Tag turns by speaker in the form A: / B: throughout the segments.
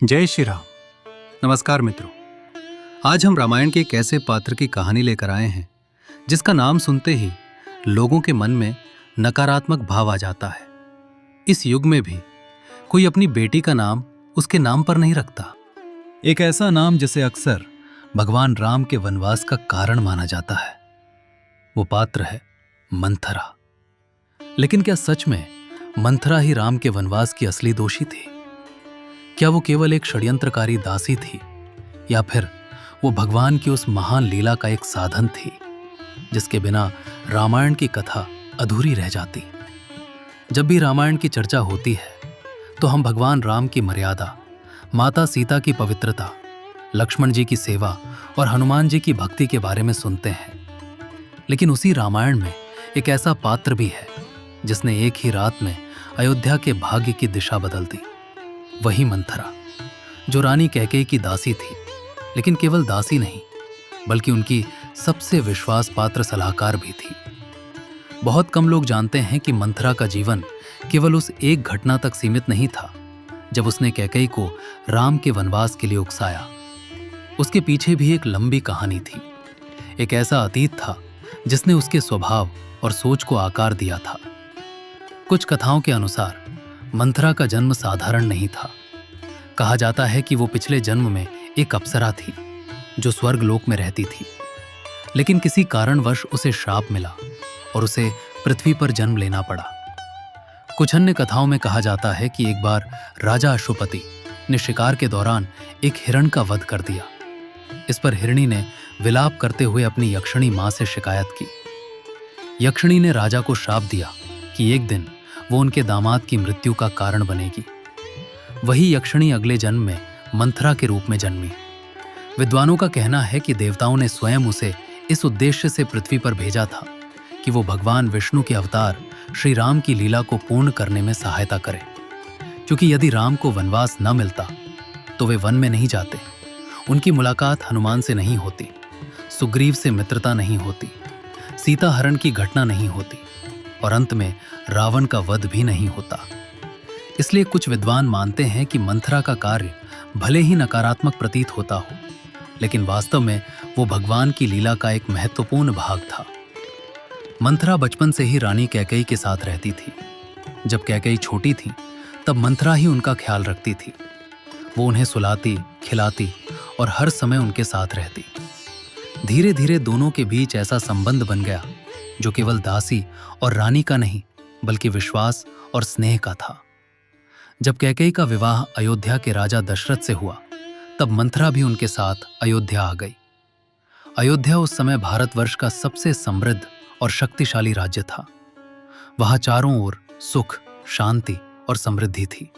A: जय श्री राम। नमस्कार मित्रों, आज हम रामायण के एक ऐसे पात्र की कहानी लेकर आए हैं जिसका नाम सुनते ही लोगों के मन में नकारात्मक भाव आ जाता है। इस युग में भी कोई अपनी बेटी का नाम उसके नाम पर नहीं रखता। एक ऐसा नाम जिसे अक्सर भगवान राम के वनवास का कारण माना जाता है। वो पात्र है मंथरा। लेकिन क्या सच में मंथरा ही राम के वनवास की असली दोषी थी? क्या वो केवल एक षड्यंत्रकारी दासी थी या फिर वो भगवान की उस महान लीला का एक साधन थी जिसके बिना रामायण की कथा अधूरी रह जाती? जब भी रामायण की चर्चा होती है तो हम भगवान राम की मर्यादा, माता सीता की पवित्रता, लक्ष्मण जी की सेवा और हनुमान जी की भक्ति के बारे में सुनते हैं। लेकिन उसी रामायण में एक ऐसा पात्र भी है जिसने एक ही रात में अयोध्या के भाग्य की दिशा बदल दी। वही मंथरा, जो रानी कैकेयी की दासी थी, लेकिन केवल दासी नहीं बल्कि उनकी सबसे विश्वास पात्र सलाहकार भी थी। बहुत कम लोग जानते हैं कि मंथरा का जीवन केवल उस एक घटना तक सीमित नहीं था जब उसने कैकेयी को राम के वनवास के लिए उकसाया। उसके पीछे भी एक लंबी कहानी थी। एक ऐसा अतीत था जिसने उसके स्वभाव और सोच को आकार दिया था। कुछ कथाओं के अनुसार मंथरा का जन्म साधारण नहीं था। कहा जाता है कि वो पिछले जन्म में एक अप्सरा थी जो स्वर्ग लोक में रहती थी, लेकिन किसी कारणवश उसे श्राप मिला और उसे पृथ्वी पर जन्म लेना पड़ा। कुछ अन्य कथाओं में कहा जाता है कि एक बार राजा अश्वपति ने शिकार के दौरान एक हिरण का वध कर दिया। इस पर हिरणी ने विलाप करते हुए अपनी यक्षिणी मां से शिकायत की। यक्षिणी ने राजा को श्राप दिया कि एक दिन वो उनके दामाद की मृत्यु का कारण बनेगी। वही यक्षिणी अगले जन्म में मंथरा के रूप में जन्मी। विद्वानों का कहना है कि देवताओं ने स्वयं उसे इस उद्देश्य से पृथ्वी पर भेजा था कि वो भगवान विष्णु के अवतार श्री राम की लीला को पूर्ण करने में सहायता करे। क्योंकि यदि राम को वनवास न मिलता तो वे वन में नहीं जाते, उनकी मुलाकात हनुमान से नहीं होती, सुग्रीव से मित्रता नहीं होती, सीता हरण की घटना नहीं होती और अंत में रावण का वध भी नहीं होता। इसलिए कुछ विद्वान मानते हैं कि मंथरा का कार्य भले ही नकारात्मक प्रतीत होता हो, लेकिन वास्तव में वो भगवान की लीला का एक महत्वपूर्ण भाग था। मंथरा बचपन से ही रानी कैकेयी के साथ रहती थी। जब कैकेयी छोटी थी तब मंथरा ही उनका ख्याल रखती थी। वो उन्हें सुलाती, खिलाती और हर समय उनके साथ रहती। धीरे धीरे दोनों के बीच ऐसा संबंध बन गया जो केवल दासी और रानी का नहीं बल्कि विश्वास और स्नेह का था। जब कैकेयी का विवाह अयोध्या के राजा दशरथ से हुआ तब मंथरा भी उनके साथ अयोध्या आ गई। अयोध्या उस समय भारतवर्ष का सबसे समृद्ध और शक्तिशाली राज्य था। वहां चारों ओर सुख, शांति और समृद्धि थी।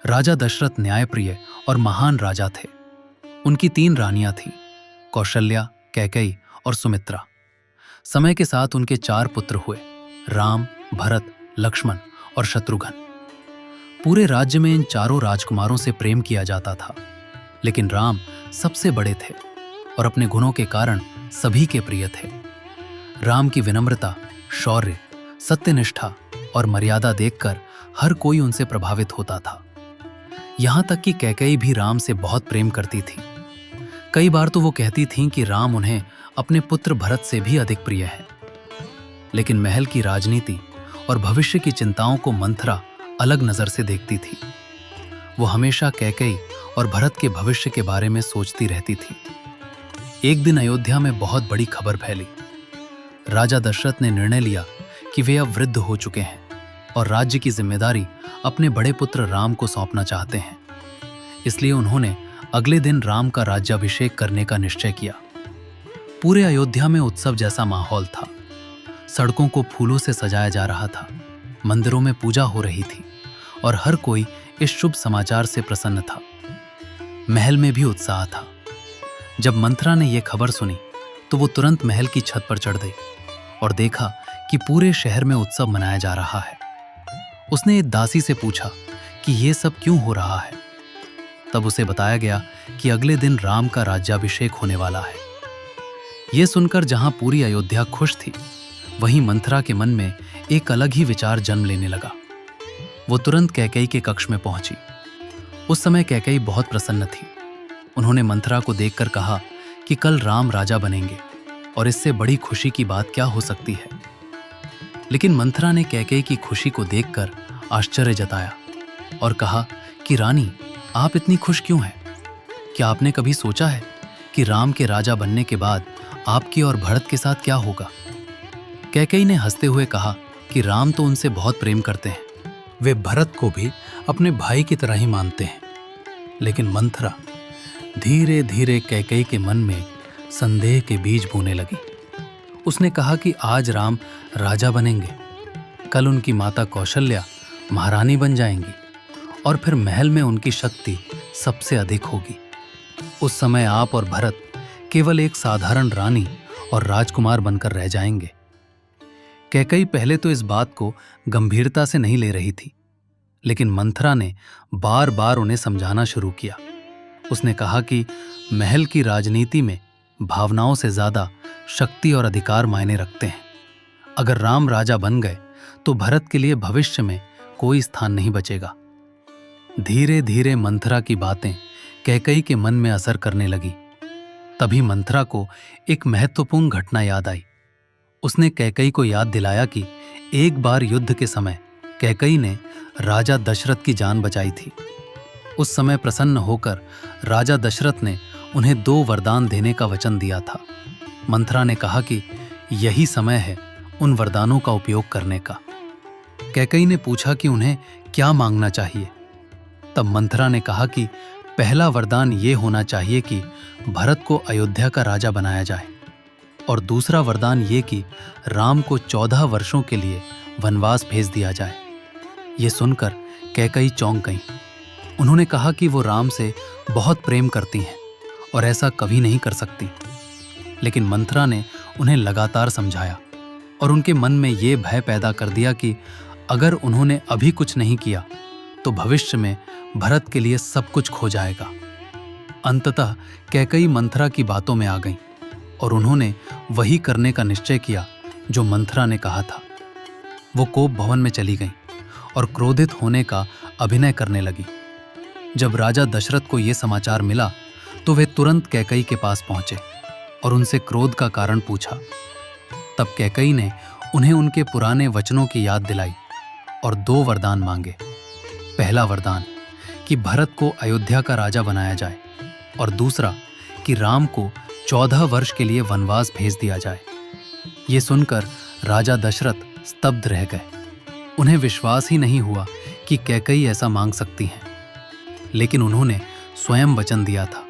A: राजा दशरथ न्यायप्रिय और महान राजा थे। उनकी 3 रानियां थीं, कौशल्या, कैकेयी और सुमित्रा। समय के साथ उनके 4 पुत्र हुए, राम, भरत, लक्ष्मण और शत्रुघ्न। पूरे राज्य में इन चारों राजकुमारों से प्रेम किया जाता था, लेकिन राम सबसे बड़े थे और अपने गुणों के कारण सभी के प्रिय थे। राम की विनम्रता, शौर्य, सत्यनिष्ठा और मर्यादा देखकर हर कोई उनसे प्रभावित होता था। यहां तक कि कैकेयी भी राम से बहुत प्रेम करती थी। कई बार तो वो कहती थीं कि राम उन्हें अपने पुत्र भरत से भी अधिक प्रिय है। लेकिन महल की राजनीति और भविष्य की चिंताओं को मंथरा अलग नजर से देखती थी। वो हमेशा कैकेयी और भरत के भविष्य के बारे में सोचती रहती थी। एक दिन अयोध्या में बहुत बड़ी खबर फैली। राजा दशरथ ने निर्णय लिया कि वे अब वृद्ध हो चुके हैं और राज्य की जिम्मेदारी अपने बड़े पुत्र राम को सौंपना चाहते हैं। इसलिए उन्होंने अगले दिन राम का राज्याभिषेक करने का निश्चय किया। पूरे अयोध्या में उत्सव जैसा माहौल था। सड़कों को फूलों से सजाया जा रहा था, मंदिरों में पूजा हो रही थी और हर कोई इस शुभ समाचार से प्रसन्न था। महल में भी उत्साह था। जब मंथरा ने यह खबर सुनी तो वो तुरंत महल की छत पर चढ़ गई और देखा कि पूरे शहर में उत्सव मनाया जा रहा है। उसने एक दासी से पूछा कि यह सब क्यों हो रहा है। तब उसे बताया गया कि अगले दिन राम का राज्याभिषेक होने वाला है। यह सुनकर जहां पूरी अयोध्या खुश थी, वहीं मंथरा के मन में एक अलग ही विचार जन्म लेने लगा। वो तुरंत कैकेयी के कक्ष में पहुंची उस समय कैकेयी बहुत प्रसन्न थी। उन्होंने मंथरा को देखकर कहा कि कल राम राजा बनेंगे और इससे बड़ी खुशी की बात क्या हो सकती है। लेकिन मंथरा ने कैकेयी की खुशी को देखकर आश्चर्य जताया और कहा कि रानी, आप इतनी खुश क्यों हैं? क्या आपने कभी सोचा है कि राम के राजा बनने के बाद आपकी और भरत के साथ क्या होगा? कैकेयी ने हंसते हुए कहा कि राम तो उनसे बहुत प्रेम करते हैं, वे भरत को भी अपने भाई की तरह ही मानते हैं। लेकिन मंथरा धीरे धीरे कैकेयी के मन में संदेह के बीज बोने लगी। उसने कहा कि आज राम राजा बनेंगे, कल उनकी माता कौशल्या महारानी बन जाएंगी और फिर महल में उनकी शक्ति सबसे अधिक होगी। उस समय आप और भरत केवल एक साधारण रानी और राजकुमार बनकर रह जाएंगे। कैकेयी पहले तो इस बात को गंभीरता से नहीं ले रही थी, लेकिन मंथरा ने बार बार उन्हें समझाना शुरू किया। उसने कहा कि महल की राजनीति में भावनाओं से ज्यादा शक्ति और अधिकार मायने रखते हैं। अगर राम राजा बन गए तो भरत के लिए भविष्य में कोई स्थान नहीं बचेगा। धीरे धीरे मंथरा की बातें कैकेयी के मन में असर करने लगी। तभी मंथरा को एक महत्वपूर्ण घटना याद आई। उसने कैकेयी को याद दिलाया कि एक बार युद्ध के समय कैकेयी ने राजा दशरथ की जान बचाई थी। उस समय प्रसन्न होकर राजा दशरथ ने उन्हें 2 वरदान देने का वचन दिया था। मंथरा ने कहा कि यही समय है उन वरदानों का उपयोग करने का। कैकेयी ने पूछा कि उन्हें क्या मांगना चाहिए। तब मंथरा ने कहा कि पहला वरदान ये होना चाहिए कि भरत को अयोध्या का राजा बनाया जाए और दूसरा वरदान ये कि राम को 14 वर्षों के लिए वनवास भेज दिया जाए। ये सुनकर कैकेयी चौंक गईं। उन्होंने कहा कि वो राम से बहुत प्रेम करती हैं और ऐसा कभी नहीं कर सकती। लेकिन मंथरा ने उन्हें लगातार समझाया और उनके मन में ये भय पैदा कर दिया कि अगर उन्होंने अभी कुछ नहीं किया तो भविष्य में भरत के लिए सब कुछ खो जाएगा। अंततः कैकेयी मंथरा की बातों में आ गईं और उन्होंने वही करने का निश्चय किया जो मंथरा ने कहा था। वो कोप भवन में चली गईं और क्रोधित होने का अभिनय करने लगी। जब राजा दशरथ को यह समाचार मिला तो वे तुरंत कैकेयी के पास पहुंचे और उनसे क्रोध का कारण पूछा। तब कैकेयी ने उन्हें उनके पुराने वचनों की याद दिलाई और 2 वरदान मांगे। पहला वरदान कि भरत को अयोध्या का राजा बनाया जाए और दूसरा कि राम को 14 वर्ष के लिए वनवास भेज दिया जाए। ये सुनकर राजा दशरथ स्तब्ध रह गए। उन्हें विश्वास ही नहीं हुआ कि कैकेयी ऐसा मांग सकती हैं। लेकिन उन्होंने स्वयं वचन दिया था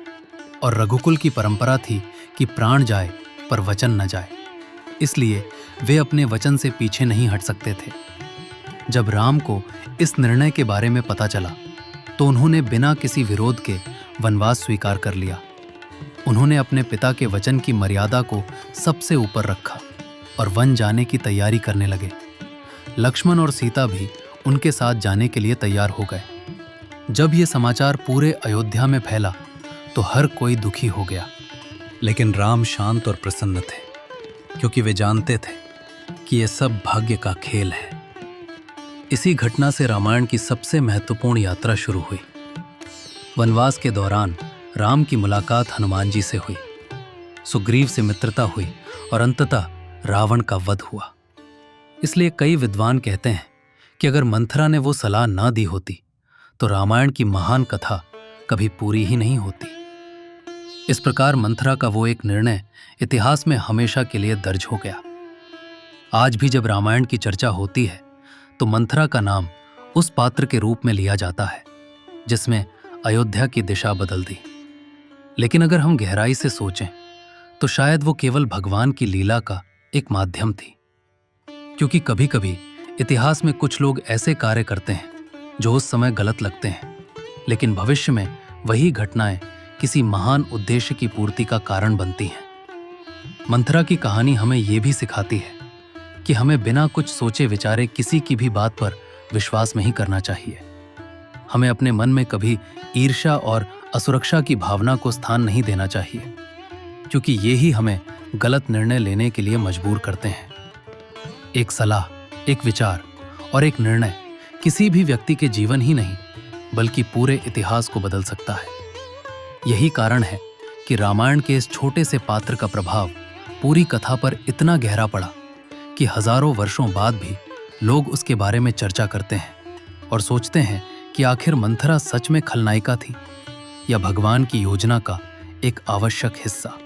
A: और रघुकुल की परंपरा थी कि प्राण जाए पर वचन न जाए, इसलिए वे अपने वचन से पीछे नहीं हट सकते थे। जब राम को इस निर्णय के बारे में पता चला तो उन्होंने बिना किसी विरोध के वनवास स्वीकार कर लिया। उन्होंने अपने पिता के वचन की मर्यादा को सबसे ऊपर रखा और वन जाने की तैयारी करने लगे। लक्ष्मण और सीता भी उनके साथ जाने के लिए तैयार हो गए। जब ये समाचार पूरे अयोध्या में फैला तो हर कोई दुखी हो गया, लेकिन राम शांत और प्रसन्न थे क्योंकि वे जानते थे कि यह सब भाग्य का खेल है। इसी घटना से रामायण की सबसे महत्वपूर्ण यात्रा शुरू हुई। वनवास के दौरान राम की मुलाकात हनुमान जी से हुई, सुग्रीव से मित्रता हुई और अंततः रावण का वध हुआ। इसलिए कई विद्वान कहते हैं कि अगर मंथरा ने वो सलाह ना दी होती तो रामायण की महान कथा कभी पूरी ही नहीं होती। इस प्रकार मंथरा का वो एक निर्णय इतिहास में हमेशा के लिए दर्ज हो गया। आज भी जब रामायण की चर्चा होती है तो मंथरा का नाम उस पात्र के रूप में लिया जाता है जिसमें अयोध्या की दिशा बदल दी। लेकिन अगर हम गहराई से सोचें तो शायद वो केवल भगवान की लीला का एक माध्यम थी, क्योंकि कभी कभी इतिहास में कुछ लोग ऐसे कार्य करते हैं जो उस समय गलत लगते हैं, लेकिन भविष्य में वही घटनाएं किसी महान उद्देश्य की पूर्ति का कारण बनती हैं। मंथरा की कहानी हमें यह भी सिखाती है कि हमें बिना कुछ सोचे विचारे किसी की भी बात पर विश्वास नहीं करना चाहिए। हमें अपने मन में कभी ईर्ष्या और असुरक्षा की भावना को स्थान नहीं देना चाहिए, क्योंकि ये ही हमें गलत निर्णय लेने के लिए मजबूर करते हैं। एक सलाह, एक विचार और एक निर्णय किसी भी व्यक्ति के जीवन ही नहीं बल्कि पूरे इतिहास को बदल सकता है। यही कारण है कि रामायण के इस छोटे से पात्र का प्रभाव पूरी कथा पर इतना गहरा पड़ा कि हजारों वर्षों बाद भी लोग उसके बारे में चर्चा करते हैं और सोचते हैं कि आखिर मंथरा सच में खलनायिका थी या भगवान की योजना का एक आवश्यक हिस्सा।